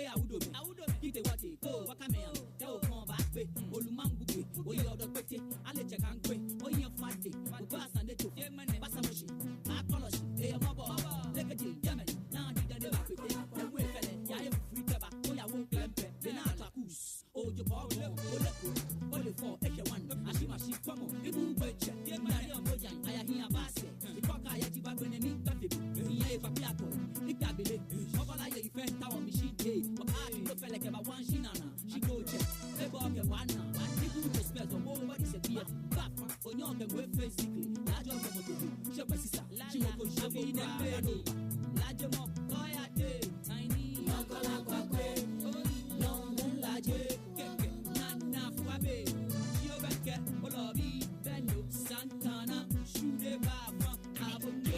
say I would do. Get the water, go, Wakamea, tell come back, Olumangu, or you the petty, I'll let you can quit, or you're fighting, but pass and the two, Passamoshi, Apology, they are mobile, Legacy, Yemen, now did the back with them, and we're felling, I am free cover, or I won't clamp it, then I'll accuse, or your ball, or let go, only for one, I see my sheep come on, you move, but I hear a basket, the cock I had to back when I meet the Papiaco, the cabinet, Mobalaya, you fell down machine day, but I look like about one shinana, she go check, they bought a one now, I think you just spell the whole body said, Papa, on your can wait physically, large of the motor, Shabba sister, she will go shabby, large of Goya day, tiny, Makola Quaque, London Laje, Nana Fabe, Giovacca, Olobi, Benno, Santana, Shude Baba, Abongo,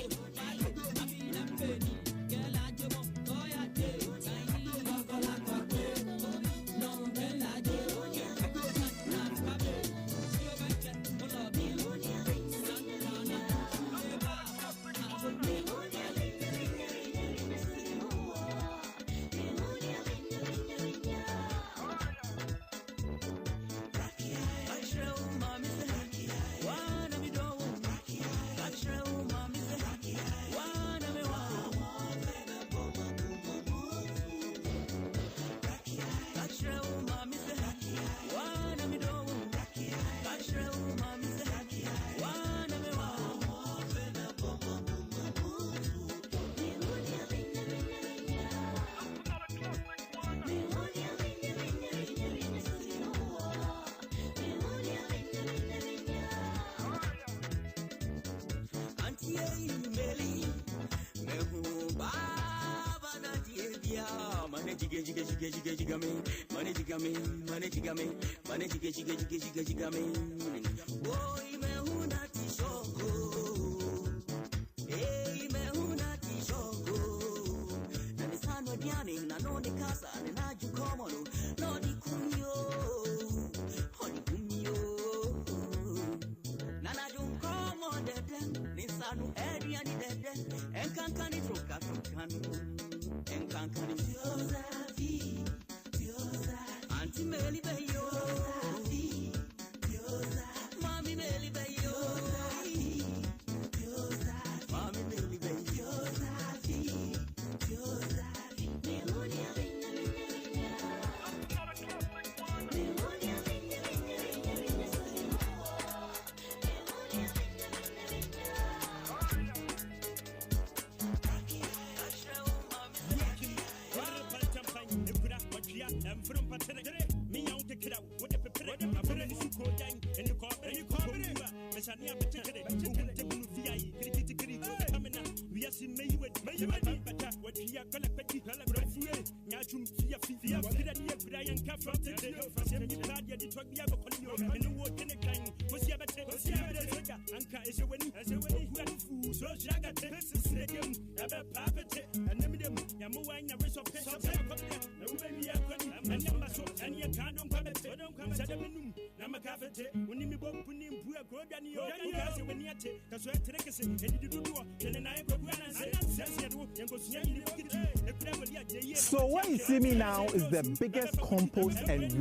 So what you see me now is the biggest compost and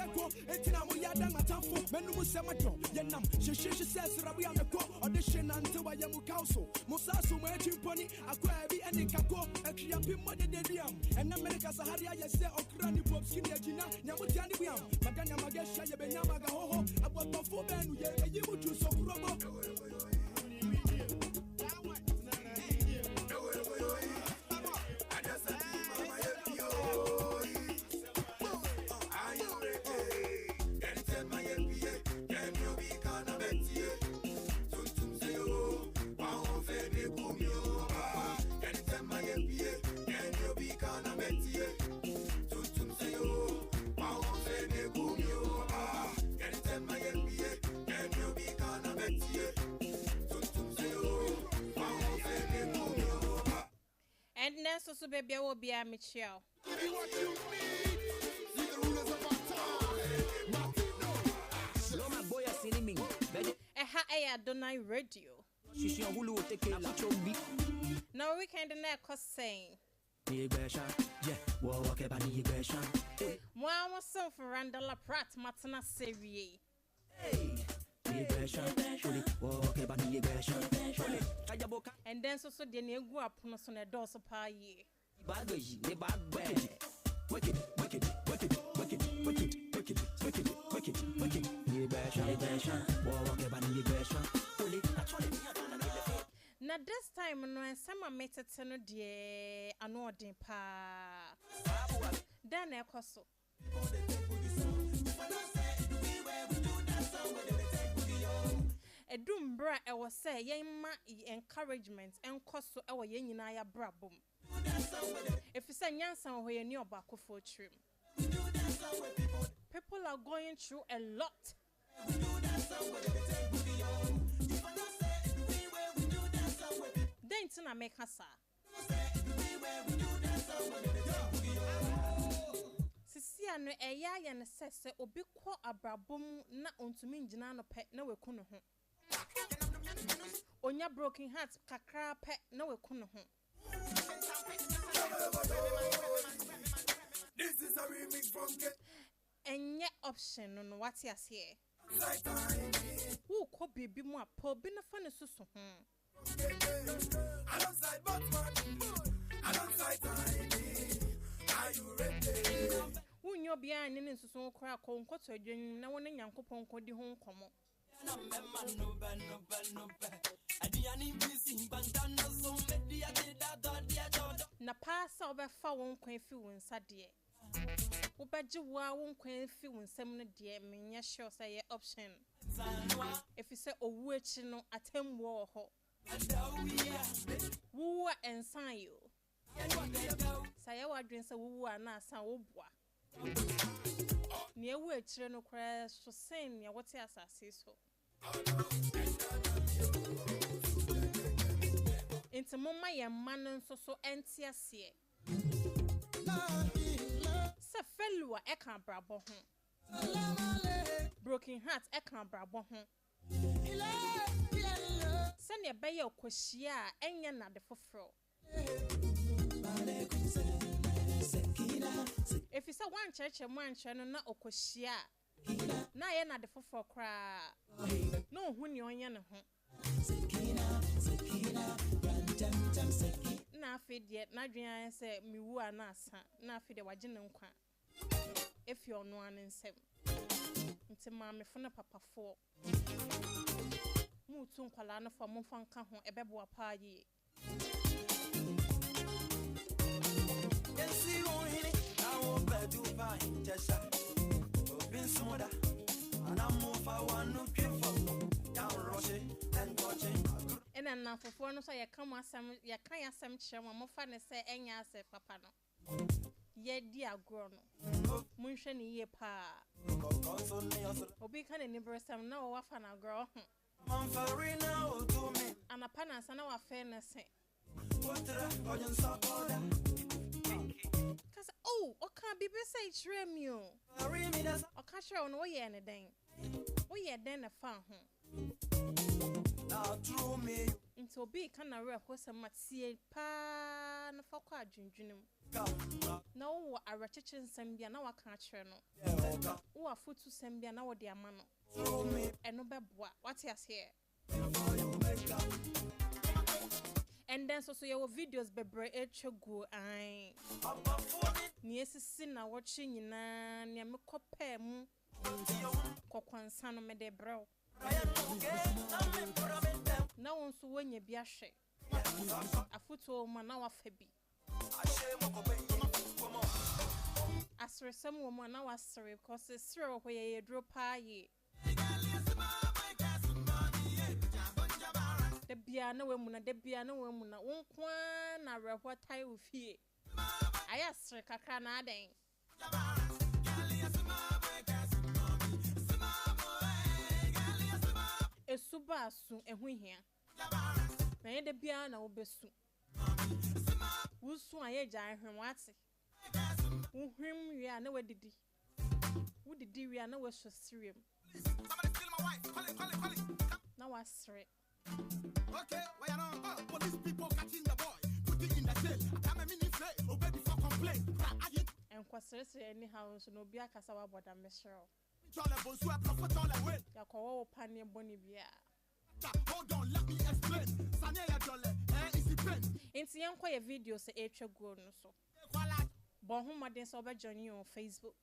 Reco, Etina Moyada Matamfo, Menum Samato, Yanam, she says Rabi on the co, audition until I am council. Mosasu, my chimpony, Aquabi, and the Kako, a Kriapi Mother Dediam, and America Saharia, yes, or Crani Bob Skinny Gina, Namutaniam, Magana Magasha, Benamaga Ho, about the 4 men, you would do so rubber. And Nessa so baby will be a Michelle. Adonai radio. No weekend in that cost saying. Moi was so for Randall Pratt Matana Serie. And then so the new go up on a dose of pie. Now this time when summer met at no dear anordin pa then a coso. A doom bra I was say ye ma encouragement and cost so our yen ya brabum. If you say Yansan where you knew about for trim. People are going through a lot. Then to make us Sisia no eya na sese obi kwo abrabom na ontumi ngina no pe na weku no ho. Onya broken heart kakra pe na weku no ho. This is a remix from Enye option no what you say. Who ko bibi mu apo bi na fa ne susu ho. Alongside Batman, alongside Tiny. Are you ready? Wunyo bia ne ne susu kra ko nkoto adwan na wona nyankopon ko di ho nkomo. Na pasa obefa won kwan fi won sade. Wobaji wa won kwan fi won sam no de menye sure say ye option. If you say owu echi no atemwo ho. Wo ensan yo. Say wa dwen say wo ana asan wo boa. Ne ewu echi no kra so sen ya wote asase so. Into mama ye man so entiasie. Se fellow e kan brabo ho. Broken heart e kan brabo ho. Send your bay or quashia enya na de fofro. If you say one church and one channel na okoshia na ye na de fofro cra no huni onya ne ho. Na feed yet na dwan say mi wu anasa na feed de waje ne nkwa. If you no an nsem nti ma me fo na papa fo mu tu nkwala no fo mo fanka ho ebebo apa yi. Yensi ohini na wo bedu pa injesha obin soda anamu fa wanu twefo down rush and watching. Ena na fofo no so ye kan asem ye kan asem kire mo fa ne se enya ase papa no ye di agro no munhwe ne ye pa obi kan ni bresam na wo wafa na agro man farina o to me anapana sana wa fe ne se otra oyen sakoda kasa oh o kan bibi say kire mi o arimi das o ka kire no wo ye ne den wo ye den na fa ho now true me Into be can a rep was a matie pa na fa kwa adwendwene na wo a rechechen sambia na wa ka kire no wo afotu sambia na wo de ama no eno beboa what is here and then so your videos bebre echegu ai ni esisi na watchi nyina ne me kopa mu kokwansa no me de brew na wonso wonya bi ahwe afoto ma na wafa bi asresem wo ma na wasre because sre wo ye dro pa ye de bia na wemu na wonkwa na rehwa tai wo fie aya sre kakra na aden esuba asu ehu hia na ye de bia na wo besu wusu aye gya hwem wate wuhwem wi na wadidi wudidi wi na waso sirem na wasre okay why are police people catching the boy put it in the jail come me ni say obey before complain enkwasere anyhow so no bia kasa wa boda mesro yakowo pane boni bia hold on let me explain sanya ya dole is the pen inti yankwa ye video se etwego no so bon ho modern so be join you on Facebook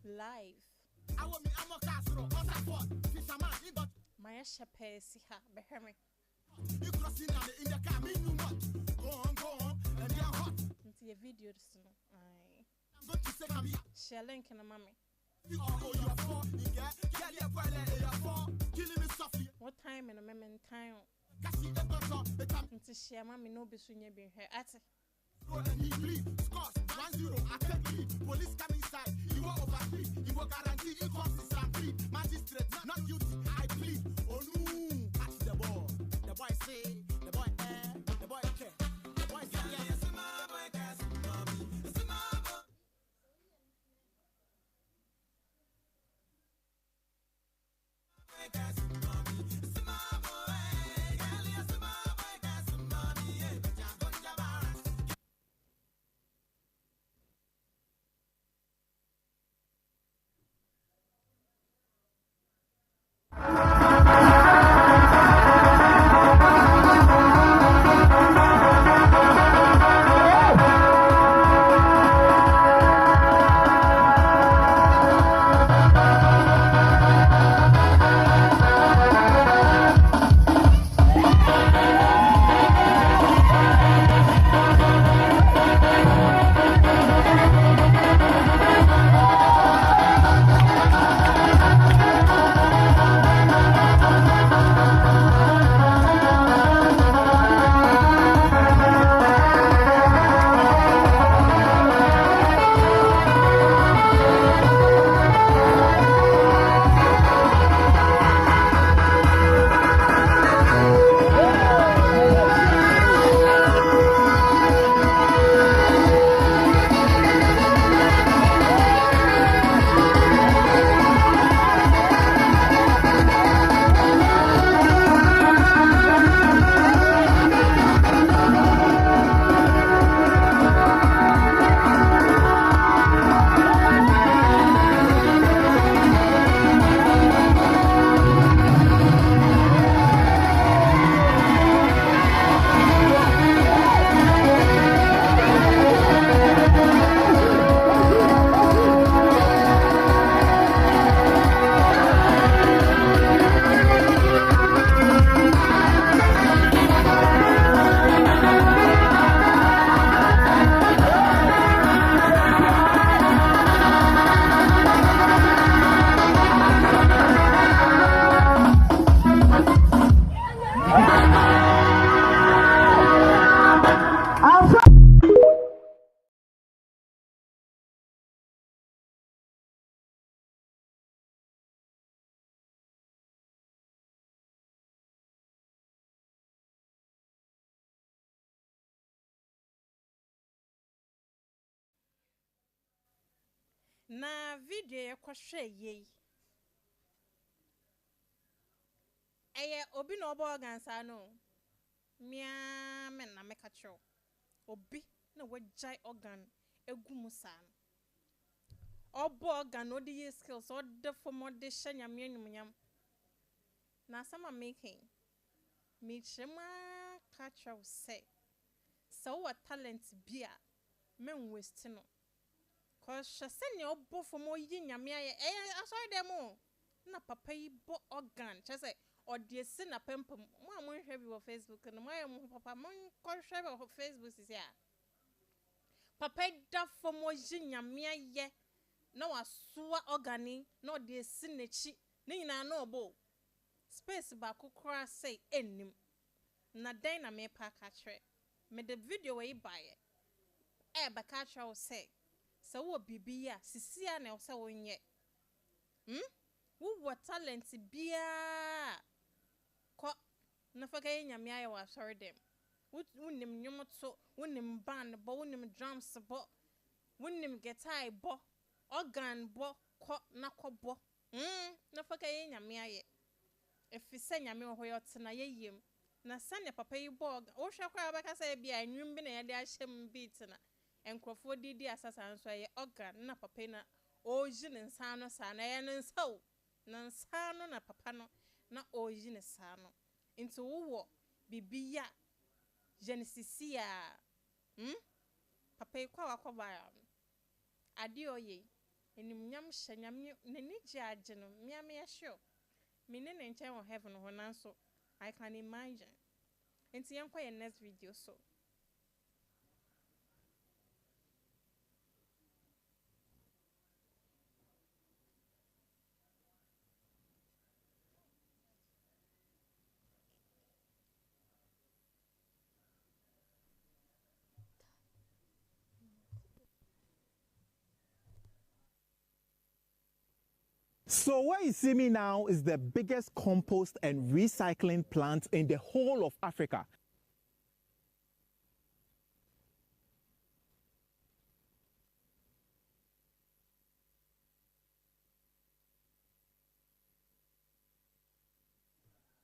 live Maya Chappelle si ha beheme you crossing in the car me no much go on and they are hot inti ye video so ai I'm going to say come here share link na mami you are for you killing me softly what time in a moment time kasi e tonto e tam inti share mami no be sunya bi hwe ate and he bleed scores 1-0 attack lead police come inside you are overspeed you will guarantee inconsistency magistrate not guilty I plead oh no catch the ball the boy say the boy the boy care the boy say yes my boy cares mommy it's my boy cares mommy it's my boy girl yes my boy cares mommy na video ye kwahwe ye eye obi na obo gansa no mia men na meka cho obi na wajai organ egu musa obo organ odi ye skills odi for more de shanya nyam na sama making me chema catch say so what talent bia men waste no cause she send obo for more yin nyame aye aso dem o na papa yi bo organ che say odi si na pempem mo amon hwe bi wo Facebook no mo papa mon ko hwe bi wo Facebook sisi a papa da for more yin nyame aye na wasoa organi na odi si nechi ni nyina na obo space ba kokora say enim na den na me pa ka kire me the video we buy ba ka kire o say so wo bibia sisi a na o say wonye wo talent bia ko na fa ka nyame aye wa sorry dem wonim nyomoto wonim band bo wonim drums bo wonim guitar bo organ bo ko na ko bo na fa ka nyame aye efise nyame ho yot na yeyem na sane papa yi bo wo hwe kwa baka say bia anwum bi na ye de ahyem beat na enkrofo didi asasa nso ye organ na papa na oji ne nsa no sa na ye ne nsaw na nsa no na papa no na oji ne sa no nti wo bibia genesisia papa yi kwa wakoba ade oye enim nyam hyanyam ne ni jage no miame ya sure me ne nchen wo heaven ho nanso I can imagine nti yankwa ye next video so So where you see me now is the biggest compost and recycling plant in the whole of Africa.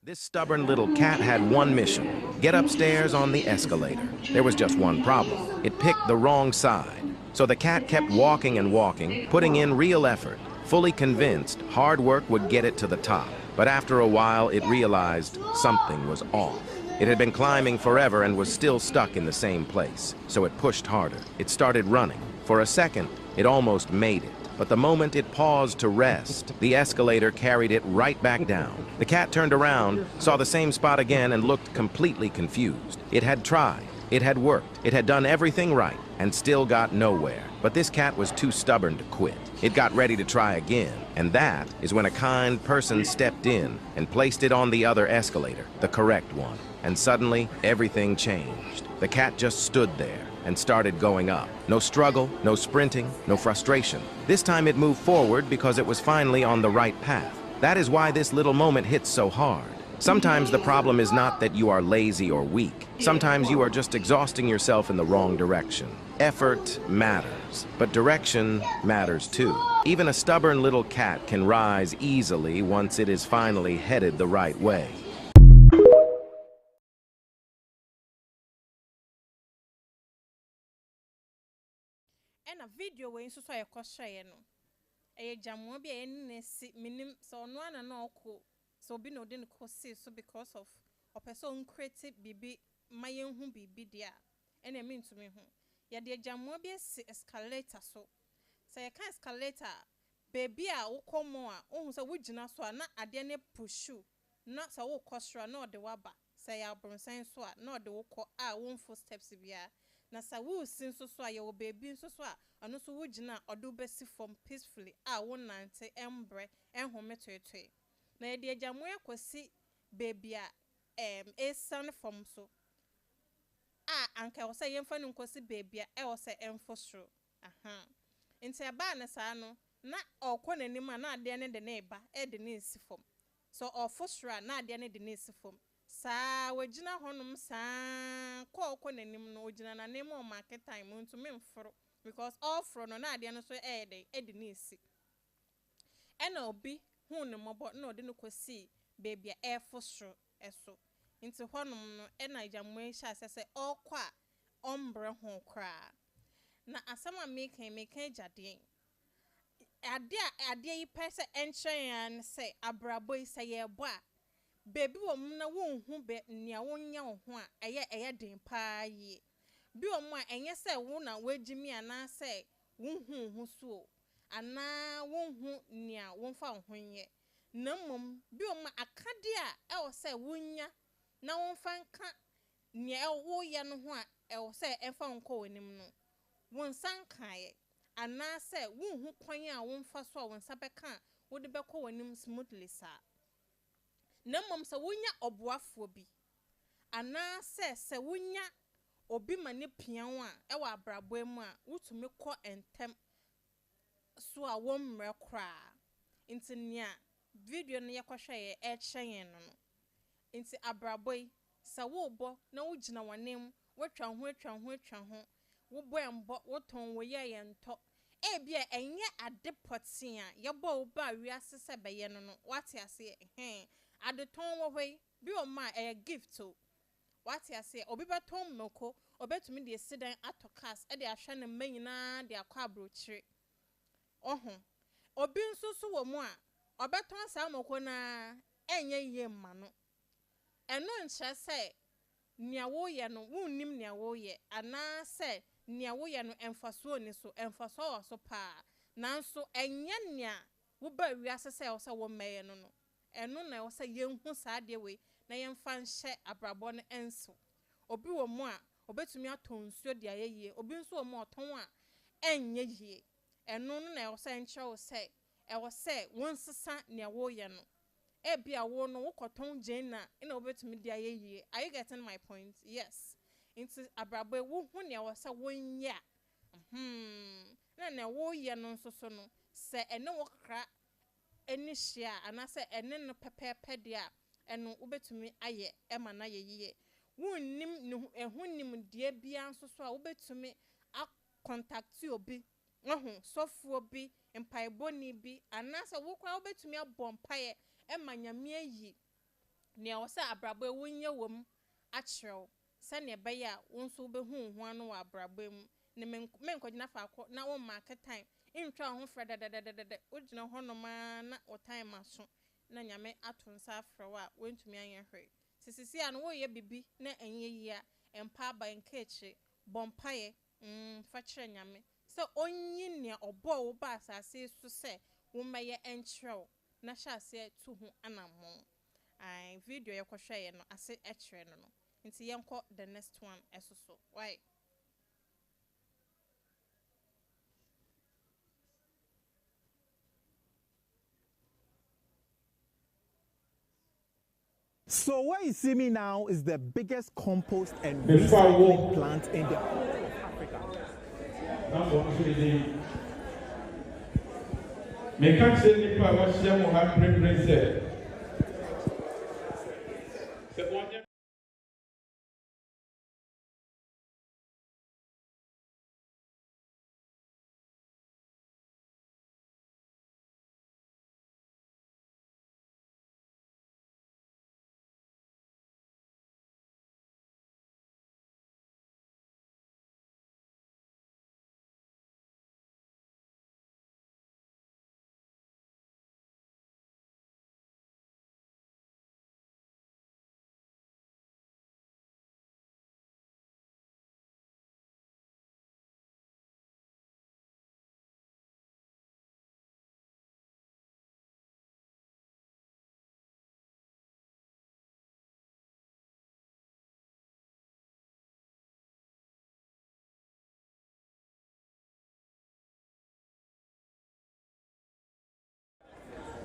This stubborn little cat had one mission: get upstairs on the escalator. There was just one problem. It picked the wrong side. So the cat kept walking and walking, putting in real effort, fully convinced hard work would get it to the top. But after a while, it realized something was off. It had been climbing forever and was still stuck in the same place. So it pushed harder. It started running. For a second, it almost made it. But the moment it paused to rest, the escalator carried it right back down. The cat turned around, saw the same spot again, and looked completely confused. It had tried. It had worked. It had done everything right, and still got nowhere. But this cat was too stubborn to quit. It got ready to try again, and that is when a kind person stepped in and placed it on the other escalator, the correct one. And suddenly, everything changed. The cat just stood there and started going up. No struggle, no sprinting, no frustration. This time it moved forward because it was finally on the right path. That is why this little moment hits so hard. Sometimes the problem is not that you are lazy or weak. Sometimes you are just exhausting yourself in the wrong direction. Effort matters, but direction matters too. Even a stubborn little cat can rise easily once it is finally headed the right way. And a video where so I question no. E jamu bi e nesi minim so no ana na oko so bi no den ko see so because of a person create bibi mayenhu bibi dia and e mean to me hu ya de jamu bi esi escalator so say ka escalator baby a wo komo a ohun so wugina so na ade ne pushu na so wo kosra na de waba say ya bronsan so a na de wo ko a won full steps bia na sa wo sin so so a ye wo baby so so a ano so wugina odo besi from peacefully a won nante embre enhome toetoe na ye de jamu akosi baby a esan from so anka wo say yemfa no nkosi baby a e wo say emfosro nti eba na sa no na okọ nanim na ade ne de na eba e de na esi fom so ofosra na ade ne de na esi fom sa wagina honum sa ko okọ nanim no ogina na nem o market time ntu memforo because all fro no na ade no so e de na esi e na obi hu ne mobo na ode no kosi baby a efosro eso Into honum no ena jamwe sha se okwa ombre ho kra na asama meken jadien ade yi pese enchen se abrabo yi se ye bo a baby wo na wonhu be nia wonya wo ho a eye den pa yi bi wo mu a enye se wo na wagimi ana se wonhu hu so ana wonhu nia wonfa wo ho ye na mom bi wo ma akade a e wo se wonya na wonfa nka nia wo ye no ho a e wo se enfa nko wonim no wonsan kae ana se wonhu kwan a wonfa so a wonsa beka wo de beko wonim smoothly sa na mom se wonya oboafo bi ana se wonya obi mane pian a e wa abrabo mu a wutumi kɔ entem so a womre kra nti nia video no yekwahwe ye e kyen no nti abrabo yi se wo bo na wo gina wanem wotwa ho wo bo embo wo ton wo ye yento e bia enye ade potin a ye bo wo ba wiase se be ye no wate ase ade ton wo hoi bi o ma e gift o wate ase obi beton moko obetumi de sidan atokas e de ahwe ne manyina de akwa abrochire ohun obi nso so wo mu a obeton sa moko na enye ye mma no eno nche se nia wo ye no wonnim nia wo ye ana se nia wo ye no emfaso ni so emfaso wo so pa nanso enye nia wo ba wiase se wo se wo meye no no eno na wo se yenhu sa de we na yemfa nhye abrabo no enso obi wo mu a obetumi atonsuo de ayeye obi nso wo mu oton a enye yie eno no na wo se nche wo se e wo se wonsesa nia wo ye no e bia wo no wo koton jena ina obetumi de ayeye. Are you getting my point? Yes. Into abrabo wo hu nia wo se wonya na wo ye no nso so no se ene wo kra eni hia ana se ene no pepepe de a eno obetumi aye e ma na yeye wonnim ehunnim de bia nso so a obetumi a contact obi sofuo bi empaiboni bi ana se wo kwa obetumi abompaye e ma nyame ayi ne wo se abrabo wonye wom a kyerɛw se ne be ya wonso behu hu anu wa abrabo mu ne menkodina fa akọ na wo market time intwa ho freda dededede ogina honoma na o time aso na nyame atonsa afrewa wentumi anya hwe sisisi anu wo ye bibi na enye yia empa ba nkechi bompaye fa kyerɛ nyame se onyi ne obo wo ba asase so se wo meye enkyerɛw na hyase tu hu anamon ai video ye kwhwe ye no ase ekyerɛ no no nti yenko the next one esoso why. So what you see me now is the biggest compost and recycling plant in the whole of Africa. Me can't say nipa wa share mo ha preference se onye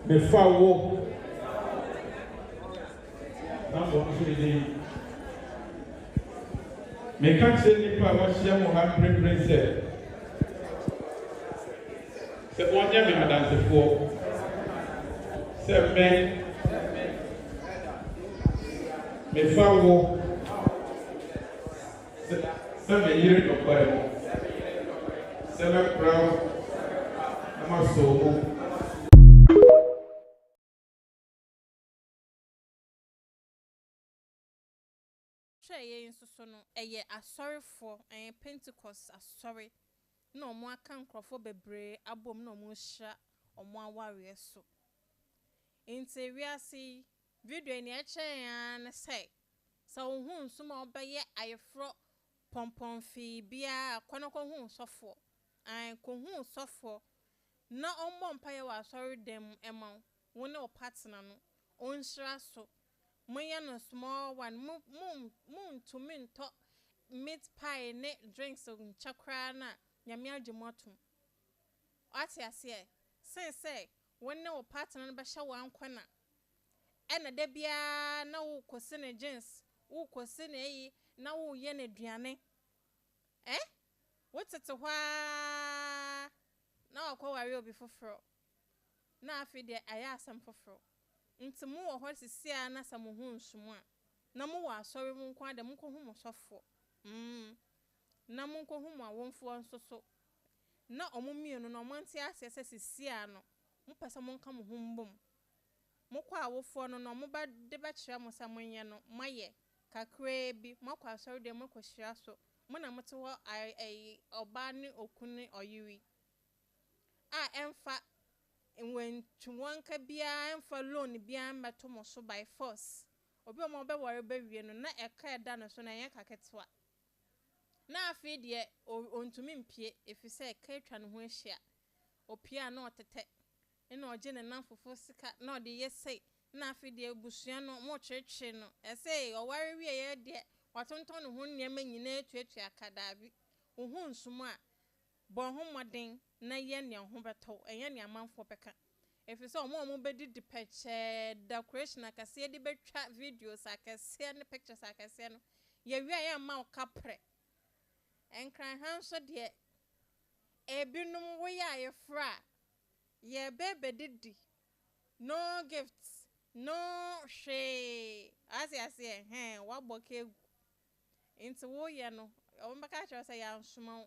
me fa wo na so nso me can't say nipa wa share mo ha preference se onye me adansefo se me fa wo se me yire no kware se me proud na so ye nso so no eye asori for Pentecost asori na omo aka nkrofo bebre abom na omo hya omo aware so inte wiase video ni ya na say so hu nsuma obeye ayefro pompon fi bia kono ko hu sofo ko hu sofo na omo mpaye wa asori dem ema woni o partner no onhira so moya no small one moon to minto meat pie ne drinks on chakra na nyame agyemoto ati ase say woni o partner no be hya wan kwana ena da bia na wo kosi ne jeans wo kosi ne yi na wo ye ne duane wotete hwa na akwaware obi foforo na afi de aya asam foforo nti mu wo ho sisi a na sam hu nsumu a na mu wa asori mu nkwa de mu ko hu musofo na mu ko hu mu awonfo nsoso na omumienu no monte asese sisi a no mu pesa mu nka mu hu mbom mu kwa awofo no no mu ba de ba kira mu samonye no maye kakra bi makwa asori de mu ko hira so mu na mute ho ai oba ni okuni oyiri a emfa when chuwanka bia emfa loan bia meto mo so by force obi o mo be wore be wie no na eka eda no so na yen kaketwa na afi de ontumi mpie efise eka etwa no ho ahia opia na otete na oje ne nanfofo sika na ode yesei na afi de ebusua no mo cheche no ese oware wie ye de watonton no ho nniam nyina etuatu akadabi ohun nsuma a bon ho moden na ye ne ho beto enye ne amanfo beka efise omo bedi dipeche decoration akase de betwa videos akase ne pictures akase no ye wi aye ma okapre enkran hanso de ebinum wo ya ye fra ye bebe didi no gifts no she ase wa boke into wo ye no o mbaka cho say ya nsuma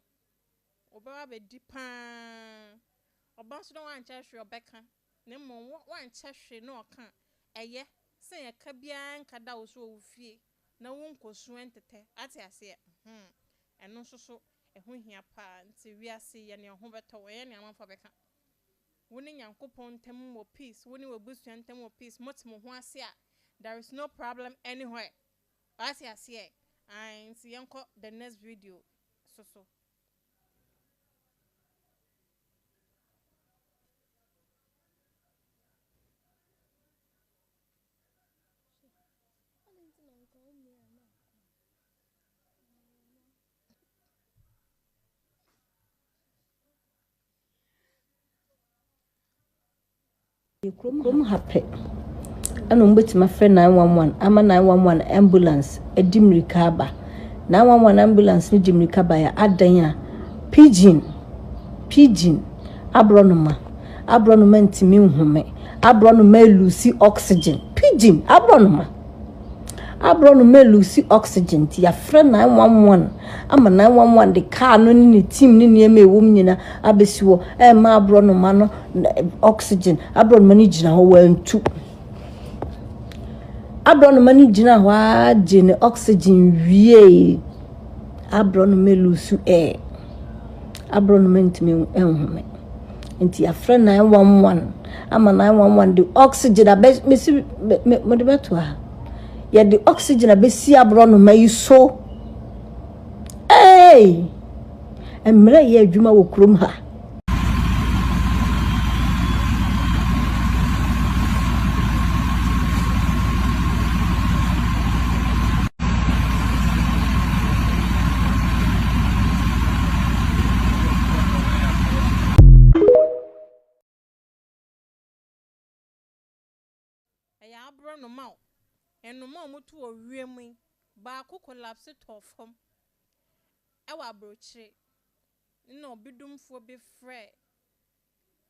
obawa be dipa obanso no wan cha hwe obeka ne mo wan cha hwe no oka eye se ya ka bia nka da wo so ofie na wo nkosu entete ate ase eno soso eho hia pa nti wiase ye ne ho beto ye ne amanfo beka woni nyankopon tem mo peace woni webusu ntem mo peace motimo ho ase a there is no problem anywhere ate ase and see yanko the next video so Krom happy ano mbetima friend 911 ama 911 ambulance edimrika aba 911 ambulance ni dimrika ba ya adan a pigeon abronoma ntimi nhume abronoma lucy oxygen pigeon abronoma lucy oxygen ti ya friend 911 ama 911 de car no ni team ni niam ewom nyina abesiwo ma abronoma no oxygen abronoma ni gina ho wantu abronoma ni gina ho agene oxygen wie abronoma lucy abronoma ntimi enhume nti ya friend 911 ama 911 de oxygen abesi mo de beto ha ya the oxygen abesi abronoma iso emre ye adwuma wo krom ha aya abronoma enuma mutu owiemu ba ko collapse to fom ewa brochi no bidumfo be frɛ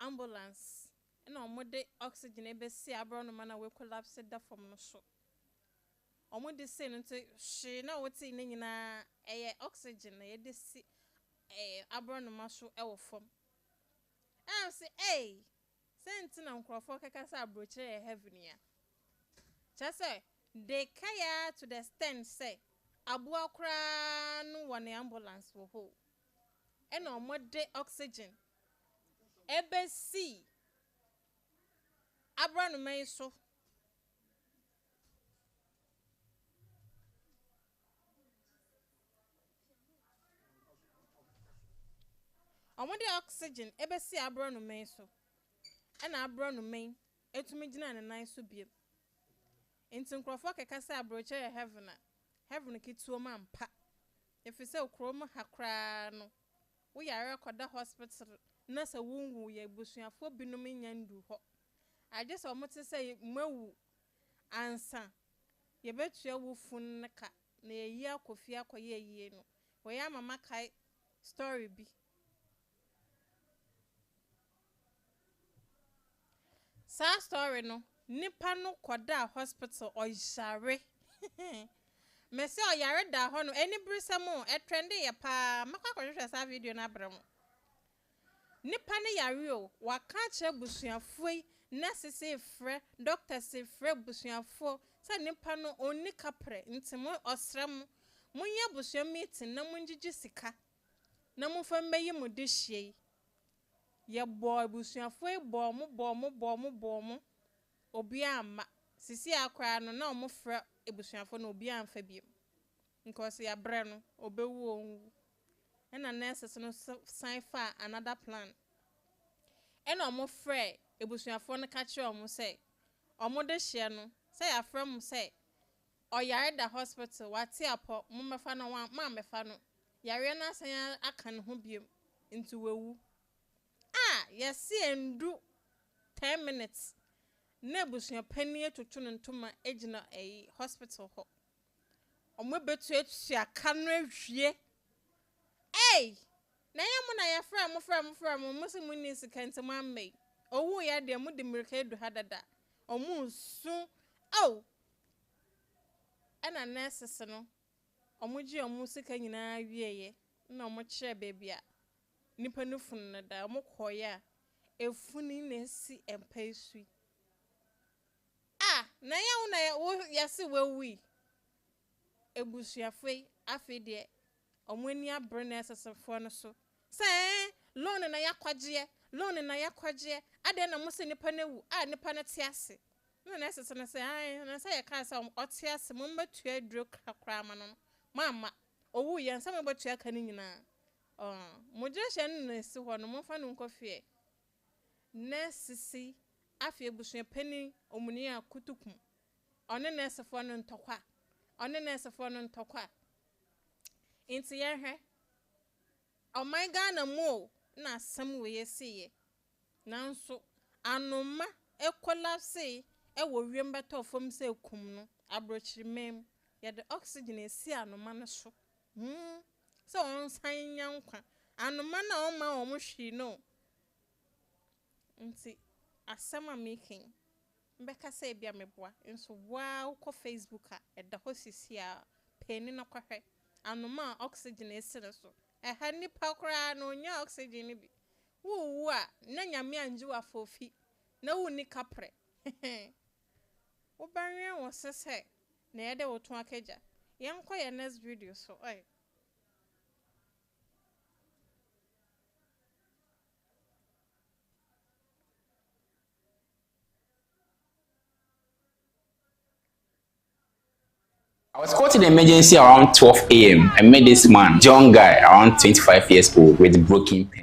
ambulance na omode oxygen ebesi abronoma na we collapse da fom no so omode se no nti hye na woti ne nyina eye oxygen na ye de si abronoma so ewo fom am se senti na nkrofo kaka sa brochi e heaven ya chase they kaya to the stand say abua kra no wɔ ambulance wɔ hɔ ɛna ɔmode oxygen ebesi abra no man so ɔmode oxygen ebesi abra no man so ɛna abra no man etumi gina ne nan so biem enti nkrofo keka sɛ abroche yɛ heaven kituo ma mpa efise okrom hakra no wo yare koda hospital na sɛ wunwu yɛ busuafo binom nyandu hɔ agye sɛ ɔmote sɛ mawu ansa yɛbetua wo fun nka na yɛyi akofi akɔyɛ yie no wɔyɛ mama kai story bi sa story no nipa no koda hospital oyare mesi oyare da ho no eni brisamo e trend ye pa makwa kwhwehwe sa video na brem nipa ne yare o waka che busuafo na sese frɛ doctor se frɛ busuafo sa nipa no oni kapre ntimo osrem munye busua meeting na munjiji sika na munfa mmeyi mu de hye ye boy busuafo bo mo obi ama sisi akra no na omo frɛ ebusuafo no obi amfa biem because ya bre no obewu onwu ena nurses no sign for another plan ena omo frɛ ebusuafo no ka kire omo sɛ omo de hye no sɛ ya frɛ mo sɛ oyare da hospital wate apo mo mefa no ma mefa no yare na asan aka ne ho biem nti wewu yesi endu 10 minutes na busua pani etoto no ntoma egina hospital ho omo betu aka no ahwie na yemu na ya frɛ mo musi munni sika ntem ammei owu ya de mu de mirika edu hadada omo su ana nurses no omo gi omo sika nyina wieye na omo kyerɛ baby a nipa no fun na da omo koya efuni na si empaisu na ya na yesi wewi ebusuafo afi de omwani abre na sesefo no so say loan na yakwaje ade na mo se nipa na wu nipa na te ase na sese na say na say ka say ote ase mo mbetua aduro krakra ma no mama owu ye nsa mbetua ka ni nyina mo jeshen na si ho no mo fa no nkofie na sisi afi ebusuan pani omuni akutukum one na sefo no ntokwa inti yehwe oh my Ghana mo na asem we yesiye nanso anoma collapse wo wiem beto fom se kum no abrochiremem ya de oxygen esi anoma no so so on san yankwa anoma na o ma o mo hwi no nti asema making mbeka say bia meboa nso wow ko Facebook a da ho sisi a peni no kwahwe anoma oxygen esere so ha nipa kra no nya oxygen bi wu a na nyame anje wa fofi na wu ni kapre wo banwe wo sese na yede wo to akaja yenko ye next video so I was called to the emergency around 12 a.m. I met this man, young guy, around 25 years old, with broken pen.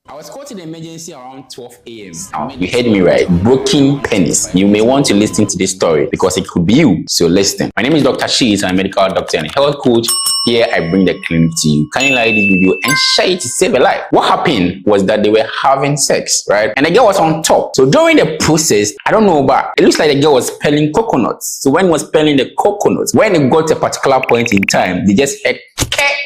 I was called to the emergency around 12 a.m. You heard me right, broken penis. You may want to listen to this story because it could be you, so listen. My name is Dr. Sheets, I'm a medical doctor and a health coach. Here I bring the clinic to you. Can you like this video and share it to save a life? What happened was that they were having sex, right? And the girl was on top. So during the process, I don't know, but it looks like the girl was peeling coconuts. So when he was peeling the coconuts, when it got to a particular point in time, they just had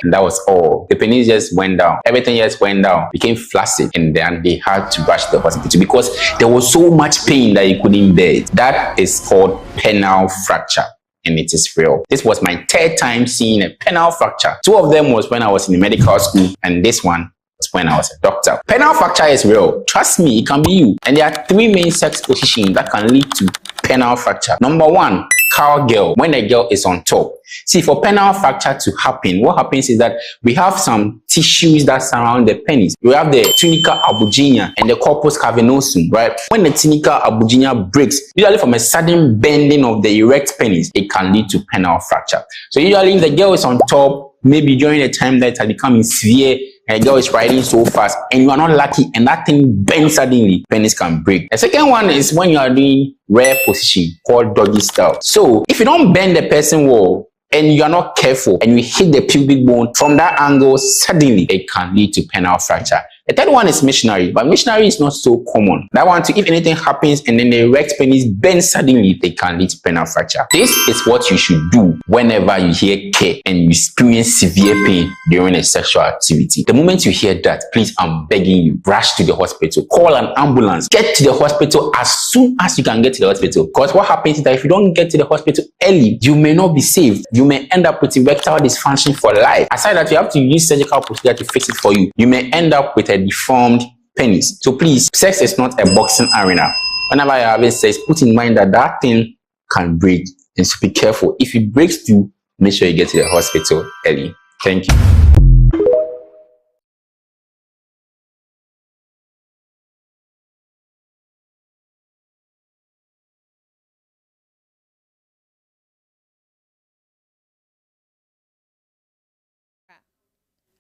and that was all. The penis just went down. Everything just went down. Became flaccid. And then they had to rush to the hospital because there was so much pain that he couldn't bear. That is called penile fracture. And it is real. This was my third time seeing a penile fracture. 2 of them was when I was in the medical school. And this one was when I was a doctor. Penile fracture is real. Trust me, it can be you. And there are 3 main sex positions that can lead to penile fracture. Number one, cowgirl, when a girl is on top. See, for penile fracture to happen, what happens is that we have some tissues that surround the penis. We have the tunica albuginea and the corpus cavernosum, right? When the tunica albuginea breaks, usually from a sudden bending of the erect penis, it can lead to penile fracture. So usually if the girl is on top, maybe during the time that it has become severe, and the girl is riding so fast, and you are not lucky, and that thing bends suddenly, penis can break. The second one is when you are doing rare position called doggy style. So if you don't bend the person well, and you are not careful, and you hit the pubic bone from that angle, suddenly it can lead to penile fracture. The third one is missionary, but missionary is not so common. That one too, if anything happens and then the erect penis bends suddenly, they can lead to penile fracture. This is what you should do whenever you hear care and you experience severe pain during a sexual activity. The moment you hear that, please, I'm begging you, rush to the hospital, call an ambulance, get to the hospital as soon as you can get to the hospital. Because what happens is that if you don't get to the hospital early, you may not be saved. You may end up with erectile dysfunction for life. Aside that, you have to use surgical procedure to fix it for you. You may end up with a deformed penis. So please, sex is not a boxing arena. Whenever you're having sex, put in mind that that thing can break, and so be careful. If it breaks too, make sure you get to the hospital early. Thank you.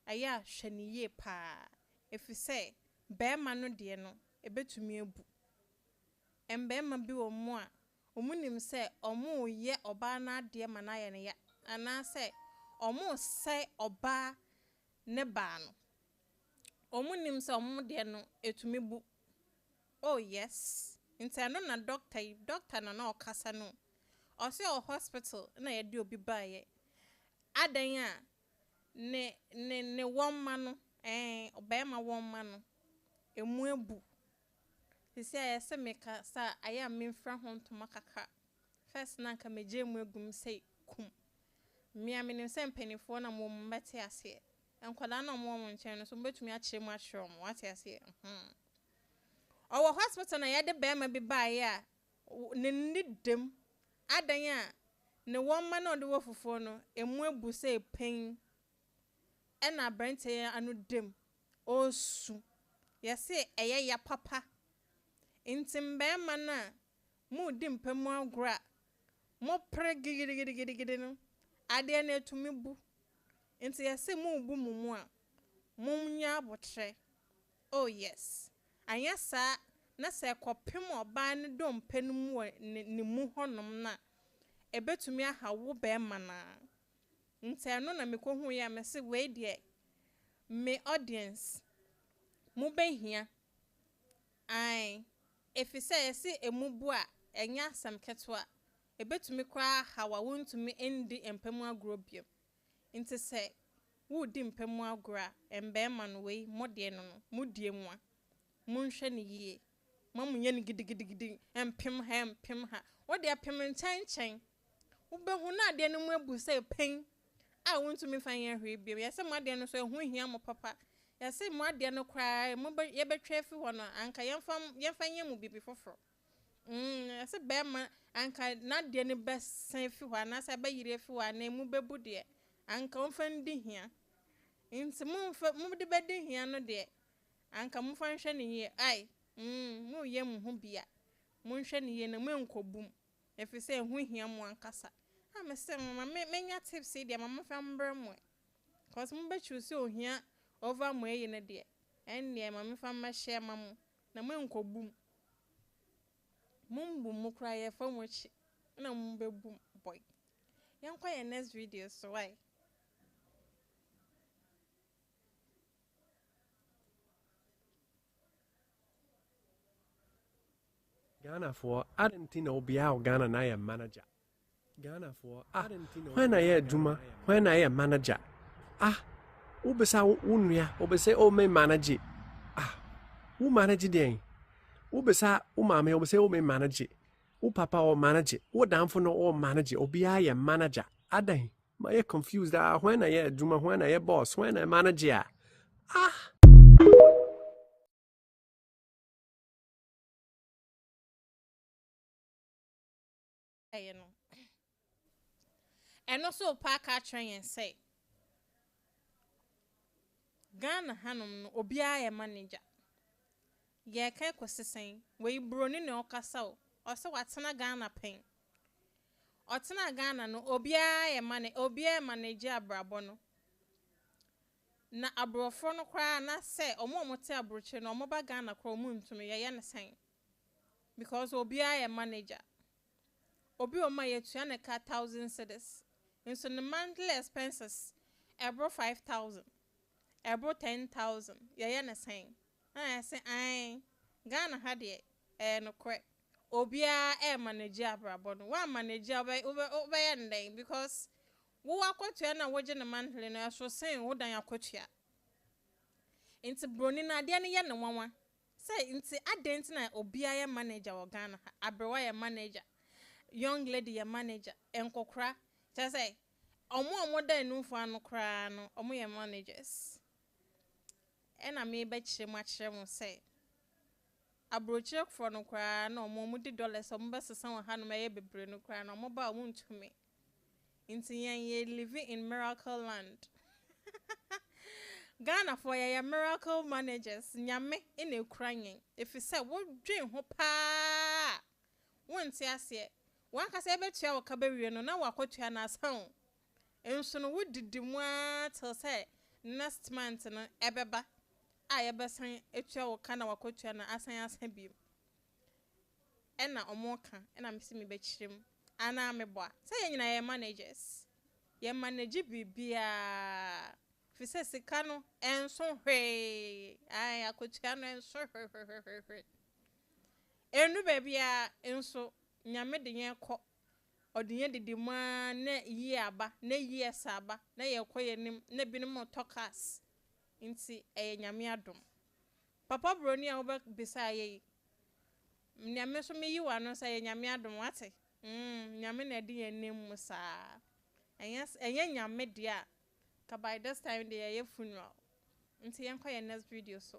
Aya hwaniye pa. If you say bema no de no ebetumi ebu. Embema bi wo mu a omunim se omo ye oba na de ma na ye ne ya. Ana se omo se oba ne ba no. Omunim se omo de no etumi bu. Oh yes. Nti no na doctor na okasa no. O se o hospital na ye de obi ba ye. Adan a ne woma no obema woma no emu ebu sisi ayese meka sa aya memfra ho ntoma kaka first na nka meje emu egum sei kum mia menim se mpanifo na mo mbete ase enkwada na mo nchen no so mbetumi a kire mu a kire mo wate ase owo hospital na yede bema bi ba ya ne nidem adan a ne woma na ode wo fufuo no emu ebu sei pen ena brente anu dem osu yesi eye ya papa intimbe mana mu dimpemu agura mo pregigirigirigiri no ade na etumi bu inti yesi mu bu mumu a munya abotre. Oh yes, anya sa na se kopem oba ne dompenu mu ne mu honom na ebetumi ahawo be mana. Nti no na mekohu ya mese we de me audience mu behia ai if you say emubu a enya asam ketwa ebetumi kwa hawa wontumi endi empemu agrobiem. Nti se wo di empemu agora embe ma no we mode no mudie mu a munhwe ne yie mamunye ne gidigidi empem ha wo de apem nchanchen wo behu na de no mu ebu se pen a won't me find your baby. Yes, my dear, no, so who hear my papa. Yes, my dear, no cry, mobile, ye be traffic one, anka yan find you be before. Yes, a bear man, anka not the any best safe one, as I buy you if you are named Mubebu dear, anka offending here. In some move the bedding here, no dear. Anka move function here, aye, mo yam who be at Moonshine yen a moonco boom. If you say who hear one cassa. I'm a son, many tipsy, dear mamma from Bramway. Cause Mumba choose so here over way in a dear. And dear mamma from my share mamma, the moonco boom. Moon boom cry a phone which no boom boy. Young quiet next video, so I. Ghana for Argentina be our Ghana na manager. Ghana for Argentina. When I hear Juma, when I am manager. Ubesa unya, obese o me manage. Who manage den? Ubesa umame obese o me manage. U papa or manage. O down for no or manage. Obi I am manager. Adai. My confused when I hear Juma, when I hear boss, when I manager. you know. And also park our train and say Ghana hanum no obia ye manager. Ye kan kwese sen we broni ne okasa o se watena Ghana pen. Otena Ghana no obia ye manager abrabo no. Na abrofo no kra na se omo te abroche no omo ba Ghana kra omo ntumi ye ne sen. Because obia ye manager. Obi o ma ye tua ne ka 1,000 cedis. And so the monthly expenses ebro 5,000. Ebro 10,000. Yeah, na saying. I say Ghana had it no correct. Obia manager abrabo no. One manager over ending because wo akwatua na wo je ne monthly no so saying wo dan akwatua. Inti broni na ade ne ye ne wanwa. Say inti adent na obia ye manager wo Ghana abrewa ye manager. Young lady ye manager enkokra just say omo da enu fo anu kra no omo ye managers ena me be chire mo say abroche for no kra no omo di dollars omo be sesan wa hanu me ye bebre no kra no omo ba omo ntumi nti ye living in miracle land. Ghana for ye miracle managers nyame ina ekura yen if you say wo dwen ho pa wonti ase one can say betua wo kabawie no na wakotua na asan enso no wodidi mu till say next month no ebeba a yebesan etua wo kana wakotua na asan bi ena omoka ena mesi me bechirem ana meboa say nyina ye managers ye manage bibia fi say sika no enso hwe ai akotua no enso hwe enu bebia enso nyame de yen ko odinye didi ma na yi aba na yi esaba na ye koye nim na binim tokas nti nyame adom papa broni a wo be bisa ye nyame so me yi wa no say nyame adom wate nyame na de yen nim musa enye nyame dia ka by this time dey ye funeral nti yen koye next video so.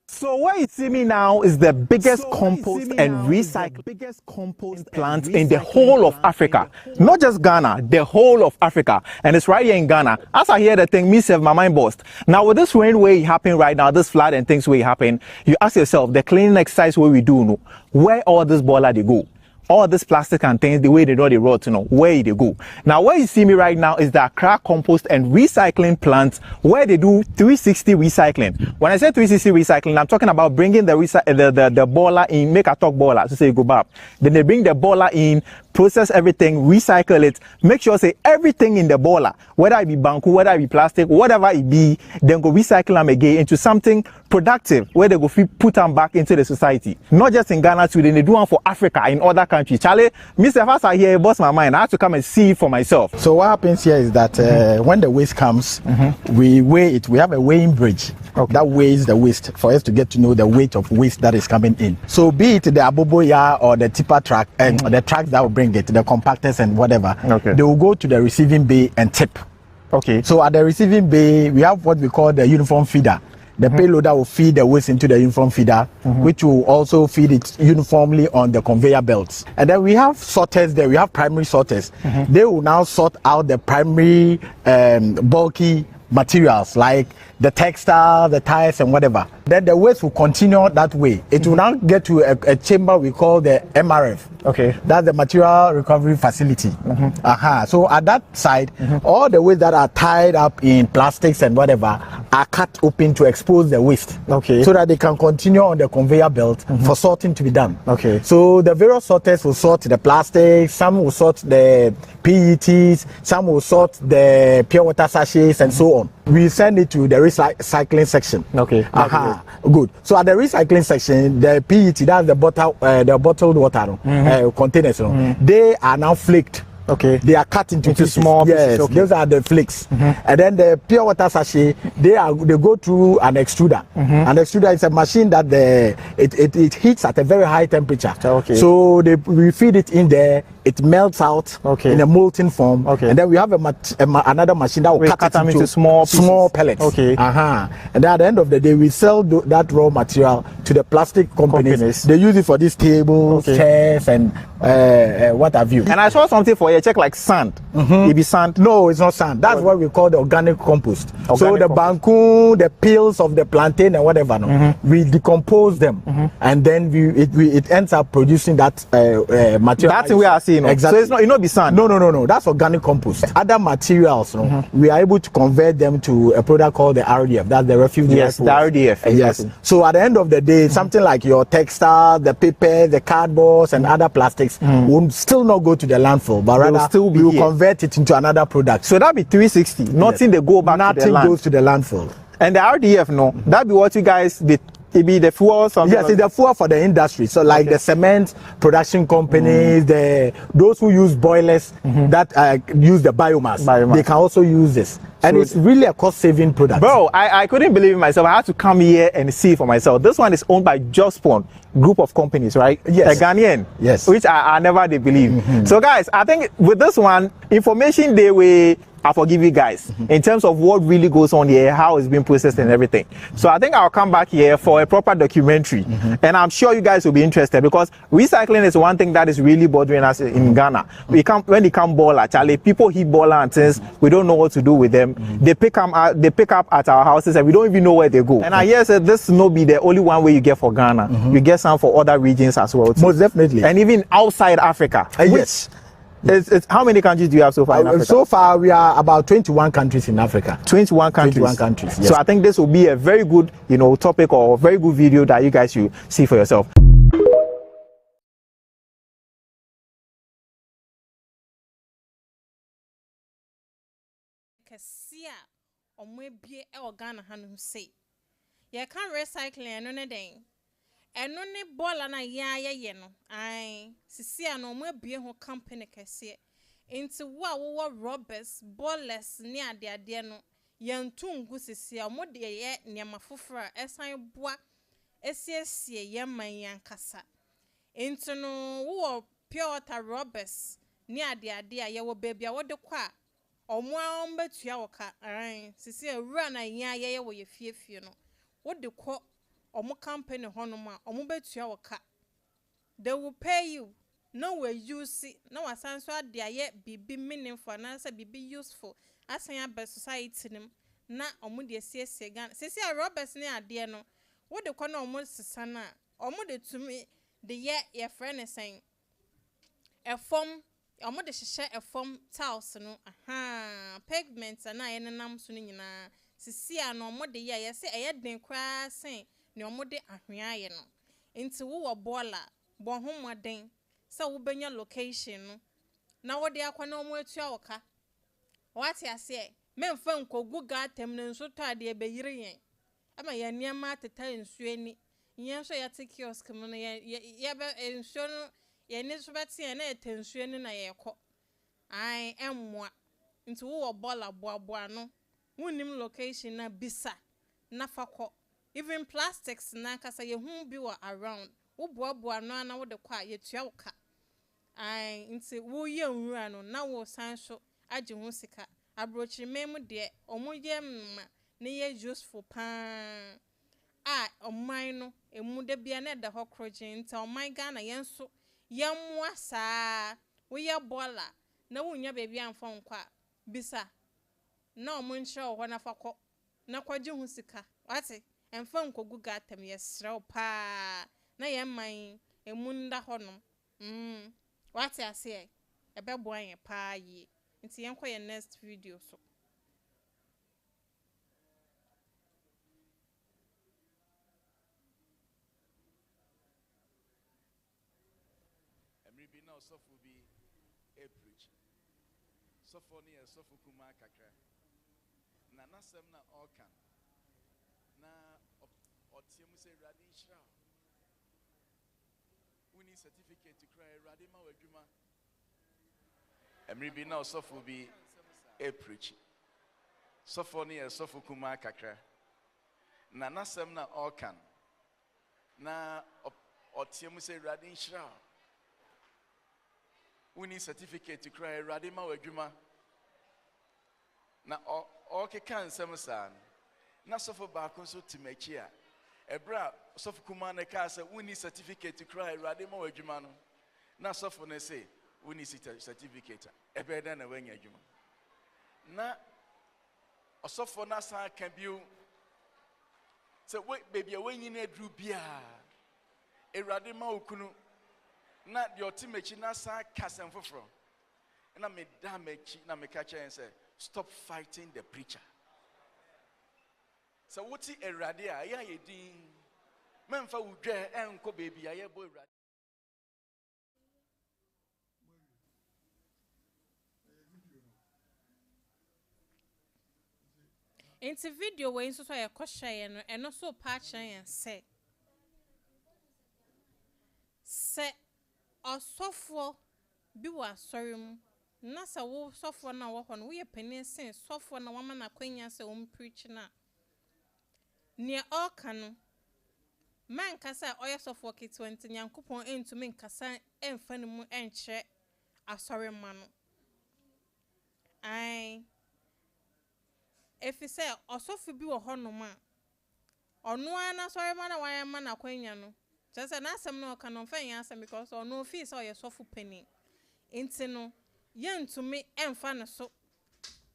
So where you see me now is the biggest compost and recycling plant in the whole of Africa. Not just Ghana, the whole of Africa. And it's right here in Ghana. As I hear the thing, me self, my mind burst. Now with this rain where it happen right now, this flood and things where it happen, you ask yourself, the cleaning exercise where we do, where all this boiler they go? All this plastic and things, the way they know they rot, where they go. Now, where you see me right now is the Accra Compost and Recycling Plant, where they do 360 recycling. When I say 360 recycling, I'm talking about bringing the boiler in, make a talk boiler, so say you go back. Then they bring the boiler in, process everything, recycle it, make sure say everything in the boiler, whether it be bamboo, whether it be plastic, whatever it be, then go recycle them again into something productive, where they go put them back into the society. Not just in Ghana, too, they do one for Africa, in other countries. Charlie, Mr. First I hear, it bust my mind. I have to come and see it for myself. So what happens here is that when the waste comes, we weigh it. We have a weighing bridge that weighs the waste for us to get to know the weight of waste that is coming in. So be it the aboboya or the tipper truck and the trucks that will bring it, the compactors and whatever, they will go to the receiving bay and tip. Okay. So at the receiving bay, we have what we call the uniform feeder. The payloader will feed the waste into the uniform feeder, which will also feed it uniformly on the conveyor belts. And then we have sorters there. We have primary sorters. They will now sort out the primary bulky materials like the textile, the tires and whatever. Then the waste will continue that way. It will now get to a chamber we call the MRF. Okay. That's the material recovery facility. So at that side, all the waste that are tied up in plastics and whatever are cut open to expose the waste. Okay. So that they can continue on the conveyor belt for sorting to be done. Okay. So the various sorters will sort the plastics, some will sort the PETs, some will sort the pure water sachets and so on. We send it to the recycling section. Okay. Good. So at the recycling section, the PET, that's the bottled water containers, they are now flaked. Okay. They are cut into small pieces. Yes, those are the flakes. And then the pure water sachet, they go through an extruder. An extruder is a machine that it heats at a very high temperature. Okay. So we feed it in there. it melts out in a molten form. And then we have another machine that will cut it into small pellets. And then at the end of the day, we sell that raw material to the plastic companies. They use it for these tables, chairs, and what have you. And I saw something for you, check like sand. It be sand? No, it's not sand. That's what we call the organic compost. So the banku, the peels of the plantain and whatever, we decompose them, and then it ends up producing that material. That's we are seeing. Exactly. So it's not be sand. No. That's organic compost. Other materials, we are able to convert them to a product called the RDF. That's the refuse. Yes, the RDF. Exactly. Yes. So at the end of the day, something like your textile, the paper, the cardboards, and other plastics will still not go to the landfill, but rather we will convert it into another product. So that be 360. Nothing they go back to the land. Nothing goes to the landfill. And the RDF, that be what you guys did. It be the fuel or something? Yes, it's the fuel for the industry. So like the cement production companies, those who use boilers that use the biomass, they can also use this. And it's really a cost-saving product. Bro, I couldn't believe it myself. I had to come here and see for myself. This one is owned by Jospon group of companies, right? Yes. A Ghanaian. Yes. Which I never did believe. So guys, I think with this one, information they will I forgive you guys in terms of what really goes on here, how it's being processed and everything. So I think I'll come back here for a proper documentary, and I'm sure you guys will be interested because recycling is one thing that is really bothering us in Ghana. When they come baller, Charlie, people hit baller and things, we don't know what to do with them. They pick up at our houses and we don't even know where they go. And I hear said this no be the only one way you get for Ghana. You get some for other regions as well too. Most definitely. And even outside Africa. Yes. It's how many countries do you have so far in Africa? So far, we are about 21 countries in Africa. 21 countries. 21 countries. Yes. So I think this will be a very good, topic or very good video that you guys should see for yourself. You can't recycle anything. And only ball and a ya no. I see an be who company can see into what robbers, ballers near their dear no. Yan tun goosey see a more dear yet near my fufra, as I bois, SCS, young man yan cassa. Into no war pure water robbers near their dear yaw baby, what the qua or more bet your cat. I see a run a ya where you fear funeral. What the quote? Omo company honoma omo betua waka they will pay you no way use it no asan so ade aye bibi meaningful na say bibi useful asan aba society nim na omo de siesie gan sisi a robbers ne ade no wo de kwa na omo sesa na omo de tumi de ye friend sen e form omo de hye e form tiles no pavement na ye nenam so no nyina sisi a no omo de ye say e den kwa sen ni omode ahweaye no enti wo bola bo homoden sa wo benya location no na wo de akwa na omo atua woka wati ase memfa nkogu gatem ne nso to ade be yire yen ama ya niam ateta nsu ani yen so ya te kiosk mu no ya be nsu no ye ni so bete na etensu ani na ye kɔ ai emmoa enti wo bola boaboa no wonim location na bisa na fakɔ even plastics na kasa ye hu bi wa around wo boaboa no na wo de kwa ye tua wo ka ai nti wo ye nwura no na wo san so age hu sika abrochi mem de omo ye mma ne ye useful pa oman no emu de bia na da hokroje nti oman Ghana yen so ye mmoa saa wo ye bola na wo nya bebia amfa nkwa bisa na omo nche wo na fakɔ na kwaje hu sika wate emfa nkogu gatem yesrew pa na ye man emunda honom wate ase ebebo anye pa yi nti yenko ye next video so emribi na osofu bi preach sofo ni osofu kuma kakra na nasem na orkan na otiemu se radi shra uni certificate to cry radi ma wadwuma emri bi na osofu bi preach sofo ni osofu kuma kakra na nasem na orkan na otiemu se radi shra we need certificate to cry radima wajuma. Na okay can some san. Na suffer back also to make here. Ebra suffer kumane kasa we need certificate to cry radima wajuma. Na suffer ne say we need certificate. Ebe then when yajuma. Na suffer na san can be. So wait baby when you need rubia. Eradima ukunu. Na your team na san kasem foforo. Na me damage na me catch and say stop fighting the preacher. So what is eradia? Ya yedi. Memfa udwe enko baby aye boy eradia. Into video we nso so ye kwahye no eno so pa kyen say osofo bi wa sorry mu na sa wo sofo na wo ho no wo ye pani sen sofo na wama na kwanya se wo preach na ne oka no man kasa oye sofo ke 20 nyankopon entumi nkasa emfa ne mu enche asori ma no ai if you say osofo bi wo ho no ma ono ana sorry ma na wan ma na kwanya no just na asem no ka no fa yan asem because ono fi say oye sofo pani enti no yentumi emfa ne so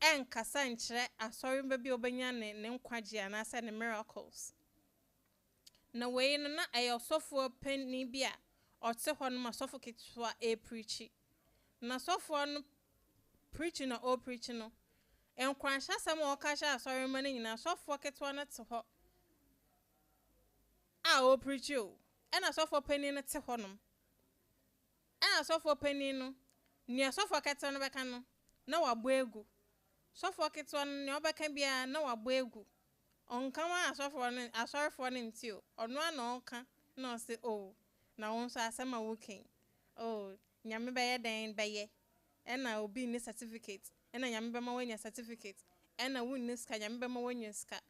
enkasa nkyere asori mba bi obanya ne nkwaje ana say ne miracles na we no na ayo sofo pani bia ote ho no ma sofo kitwa e preach na sofo no preach na o preach no enkwansha sam o ka sha asori ma nyina sofo kitwa na te ho o preach o ena sofo pani no te ho no ena sofo pani no ni sofo kitwa no beka no na wabo egu sofo kitwa no ni obeka bia na wabo egu onkama asofo no ntio ono ana onka na say oh na won so asema working oh nyame beye den beye ena obi ni certificate ena nyame be ma wanya certificate ena won ni ska nyame be ma wanya ska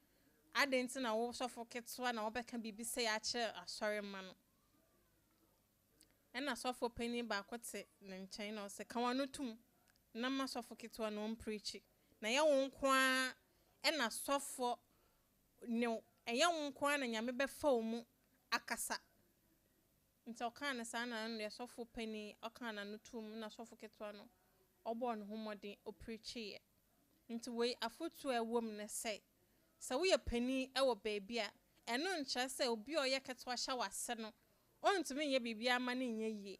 adenti na wo sofo ketwa na obeka bibi say a che asori ma no ena sofo pani ba kote ne nchen na say kan wano tum na ma sofo ketwa no preach na ye won kwa ena sofo no eya wonkwa na nyame be fa mu akasa nti okana sana no sofo pani okana no tum na sofo ketwa no obo no homodin o preach ye nti we afotu ewom ne say we pani e wo baby a eno ncha say obi oye ketwa hya wase no ontumi ye bibia ma ne nye yie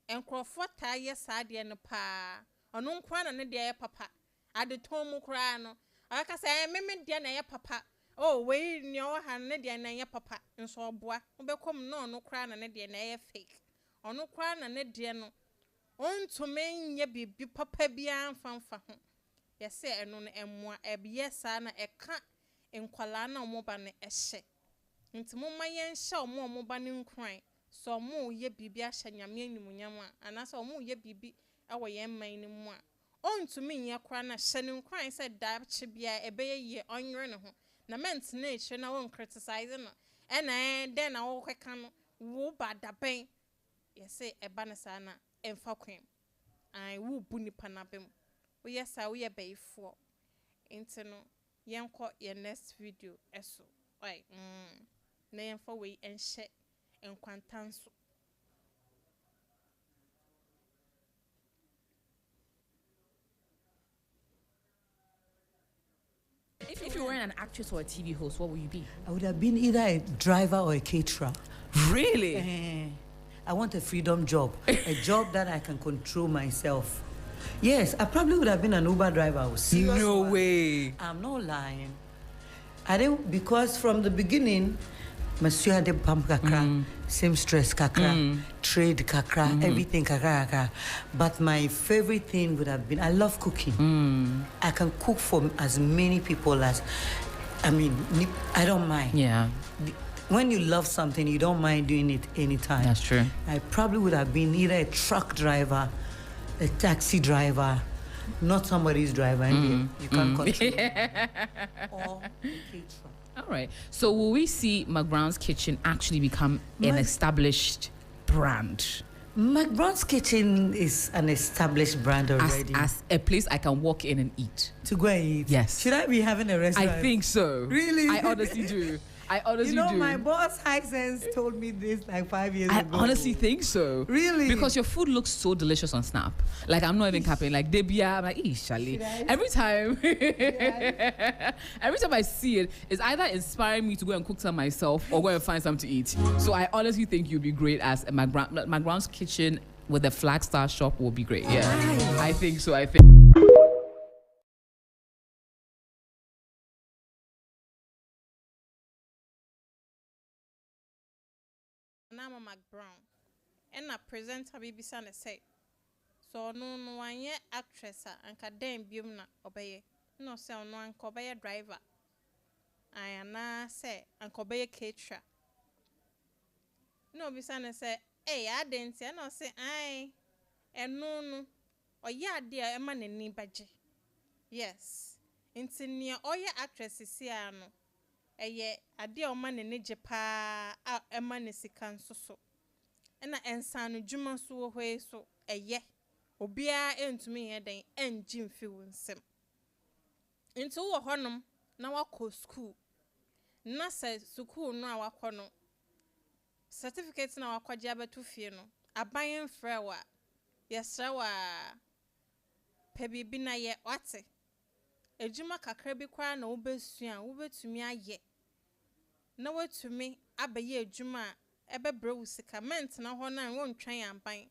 enkrofo ta ye saade no pa ono nkwa na ne de ye papa ade tom kra no aka say meme de na ye papa oh we ni o ha ne de na ye papa nso oboa obekom no no kra na ne de na ye fake ono kra na ne de no ontumi nye bibi papa bia mfamfa ho ye say eno no emmoa ebiye sa na eka enkwala na omoba ne ehye nti momma yen hye omoba ne nkran so omo ye bibi ahye nyame animunyam a anasa omo ye bibi awo ye man ne mu a ontumi nye kra na hye ne nkran say da che bia ebeye ye onwere ne ho na ment na eche na won criticize no ena den na wo kweka no wo badaben ye say eba ne sa na emfa kwem ai wo bu nipa na bem wo yesa wo ye beifo enti no yenko ye next video eso oi na yenfa we enhye enkwantanso. If you were an actress or a TV host, what would you be? I would have been either a driver or a caterer. Really? I want a freedom job, a job that I can control myself. Yes, I probably would have been an Uber driver. No way. I'm not lying. I didn't, because from the beginning, Monsieur had the pump kakra, same stress kakra, trade kakra, everything kakra. But my favorite thing would have been, I love cooking. I can cook for as many people as, I mean, I don't mind. Yeah. When you love something, you don't mind doing it anytime. That's true. I probably would have been either a truck driver, a taxi driver, not somebody's driver, and you can't control or a caterer. All right. So will we see McBrown's Kitchen actually become an established brand? McBrown's Kitchen is an established brand already. As a place I can walk in and eat. To go and eat? Yes. Should I be having a restaurant? I think so. Really? I honestly do. I honestly do. My boss, High Sense, told me this like 5 years ago. I honestly think so. Really? Because your food looks so delicious on Snap. Like, I'm not even capping. Like, Debia, I'm like, Shali. Every time, every time I see it, it's either inspiring me to go and cook some myself or go and find something to eat. So I honestly think you'd be great as a McBrown's Kitchen with the Flagstar shop will be great. Yeah. I think so. I think. I'm a McBrown. And I present a baby son say. So no one yet actress and kadem biumna obey. No sound no uncobe driver. I na say uncobe caterer. No be son say, hey, I didn't say no say I and no or ya dear a man in ni badge. Yes. Into near all your actresses here no. Eye ade o ma ne neje pa a ema ne sika nso so na ensanu dwuma so wo hwe so eye obia entumi he den enji mfi wonsem nti wo honom na wako school na se school no a wako no certificate na wakwaje abeto fie no aban frɛ wa yesra wa pebibi na ye wate ejuma kakra bi kwa na wobesua wobetumi aye na watumi abaye ejuma ebebre wusika ment na ho na wontwan aban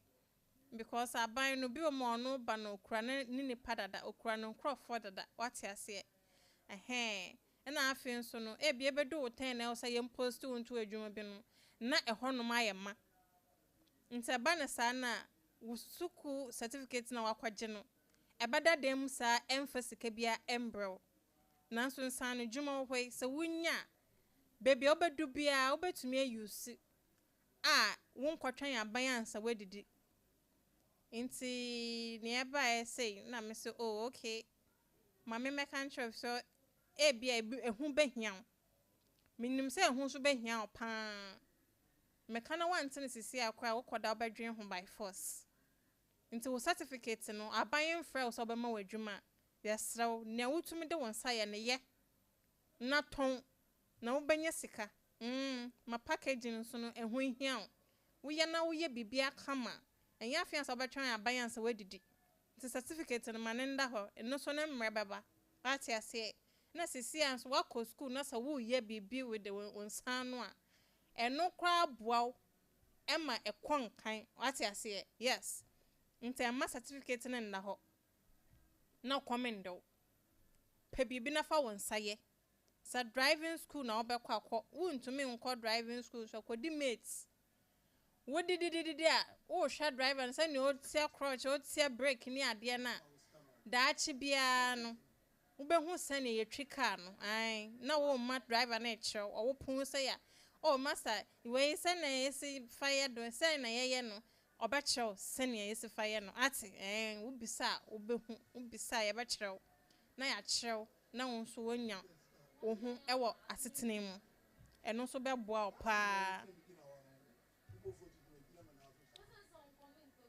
because aban no bi o mo no ba no okura ni padada okura no croford dada wate ase na afi nso no ebi ebedo wo 10 na osa yem post wonto ejuma bi no na eho no ma yema nti ba na sa na wusuku certificate na wakwaje no ebada dem sa emphasika bia embro nanso nsan no dwuma hwe se wunya baby obedu bia obetumi use wonkotwan aban ansa wedidi nti nearby say na me say oh okay mama me kan chef so bia ehu behia minim say ehu so behia opa me kana wantene sisi akwa wokoda obedwen ho by force nti wo certificate no aban frɛ so obema wadwuma yesrew ne wutumi de wonsa ye ne ye na ton na wobenya sika ma packaging so no ehu hia wo ye na wo ye bibia kama enya afia so obetwan aban ansa wadidi nti certificate no manenda ho eno so ne mmre baba ati ase na sisi anso wako school na sa wo ye bibi with the wonsa no a eno kwa boaw ema ekon kan ati ase yes nti ama certificate no nda ho na komendo pe bibi na fa wonsa ye sa driving school na obekwa akọ wuntumi nko driving school so kodi mates wodidididi a wo hwa driver nsa ne o tia crutch o tia brake ni ade na daachi bia no wobehu sane ye twika no ai na wo ma driver na ekyerɛ wo pon se ya oh master we sane esi fire do sane na ye no obekyerɛ sane esi fire no ati wo bisa wobehu wo bisa ye bekyerɛ na ya kyerɛ na wo nso wonya ohu ewo asetene mu eno so beboa opa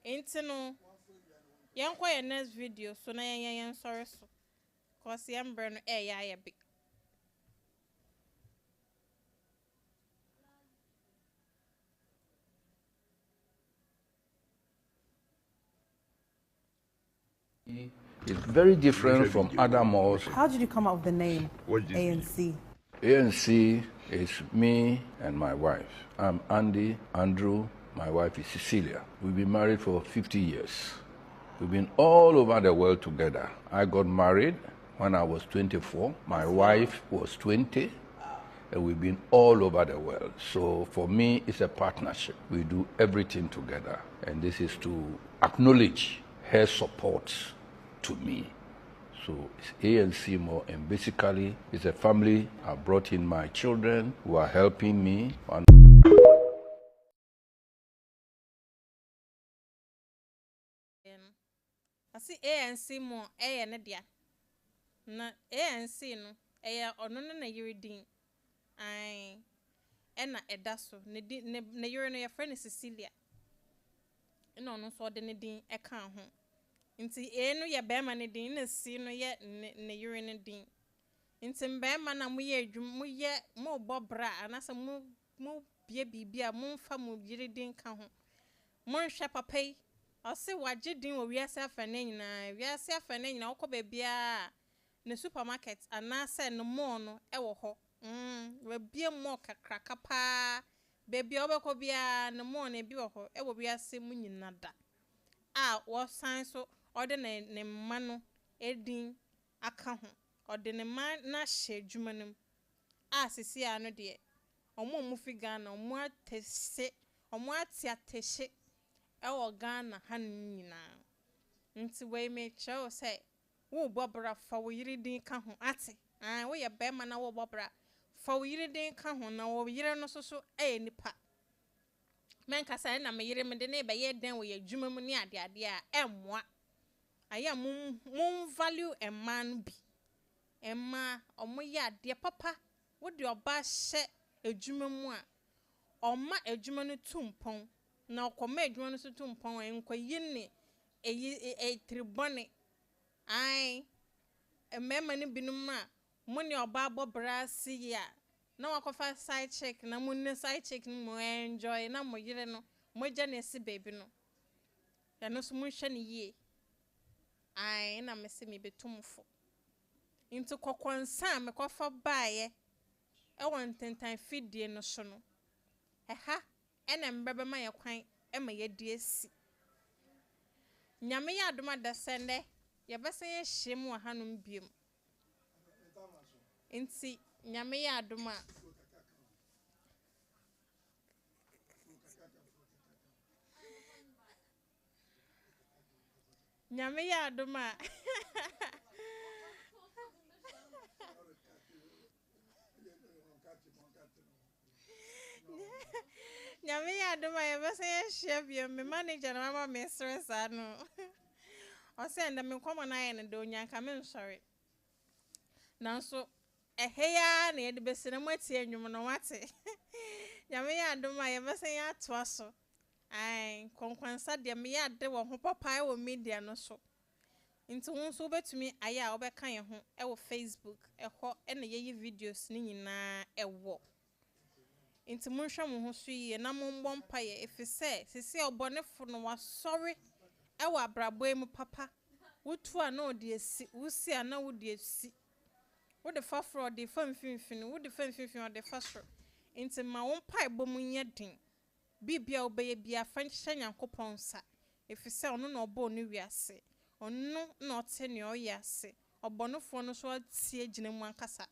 enti no yenko ye next video so na yen sorry so cause yembre no ya be It's very different from other malls. How did you come up with the name ANC? ANC is me and my wife. I'm Andy, Andrew, my wife is Cecilia. We've been married for 50 years. We've been all over the world together. I got married when I was 24. My wife was 20. And we've been all over the world. So for me, it's a partnership. We do everything together. And this is to acknowledge her support to me. So it's ANC more, and basically it's a family. I brought in my children who are helping me. I see ANC more, Nadia. Na ANC no, ono na yiridin. Na edaso, ne yiri no your friend Cecilia. no no so de ne din e kan ho nti e no ye be ma ne din na si no ye ne yire ne din nti be ma na mo ye adwum mo ye mo bobra anasa mo bie bibia mo mfa mo yire din ka ho mo hwe papa yi o se waje din wo wiase afa na nyina wiase afa na nyina okọ bebia ne supermarket anasa no mo no e wo ho we bie mo kakra kapa bebia obekọ bia no mo na bi wo ho e wo wiase mu nyina da wo san so ode ne mma no edin aka ho ode ne ma na hye adwumanum sisi ano de omo fi Ghana omo atese omo atiatehye wo Ghana han nyina nti we me chew say wo bobra fa wo yiri din ka ho ate wo ye be ma na wo bobra fa wo yiri din ka ho na wo yiri no so nipa men kasa na me yiri me de na be ye den wo ye adwumam ni ade a emmoa aya mum value a man bi emma omo ye ade papa wo de oba hye adwumam a oma adwuma no tumpon na okoma adwuma no so tumpon enkoyi ne tribone emema ne binum a mo ne oba bobra si ya na wakofa side check na mo ne side check no mo enjoy na mo yire no mo gya na si baby no ya no so mo hwe ne yie na me se me betumfo into kokonsa me kofa baaye won tentan fidie no so no ena mbebe ma ye kwan ma ye die si nyame ya adoma da sende ye bese ye hyem wa hanum biem nti nyame ya adoma nyame ya adoma nyame ya adoma ye bese ye hye biem me manager na mama me stress anu o se nda me komo na ye ne do nyanka me nsori nanso ya na ye de bese na mati enwum no wate nyame ya adoma ye bese ye atoa so konkwansa de me ya de wo ho papa wo media no so nti won so betumi aya obeka ye ho wo Facebook ho na ye videos ni nyina wo nti munhwa mo ho so yi na mo mbompa ye efise sisi obonefo no wasori wo abrabo mu papa wotu a na odi esi wusi a na wodi esi wo de fa fro de fa mfinfini wo de fa mfinfini o de fa so nti ma won pai bom nye din bibia obeye bia fa nhye Nyankopon sa efise ono na obo no wiase ono na ote ne oyase obonefo no so atie gina mu ankasa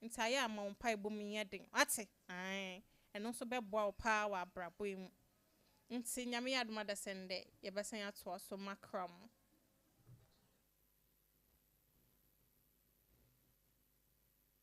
nti aya ma won pai bom nye din ate eno so beboa o pa wa abrabo mu nti nyame ya adoma da sende ye besen ato so makram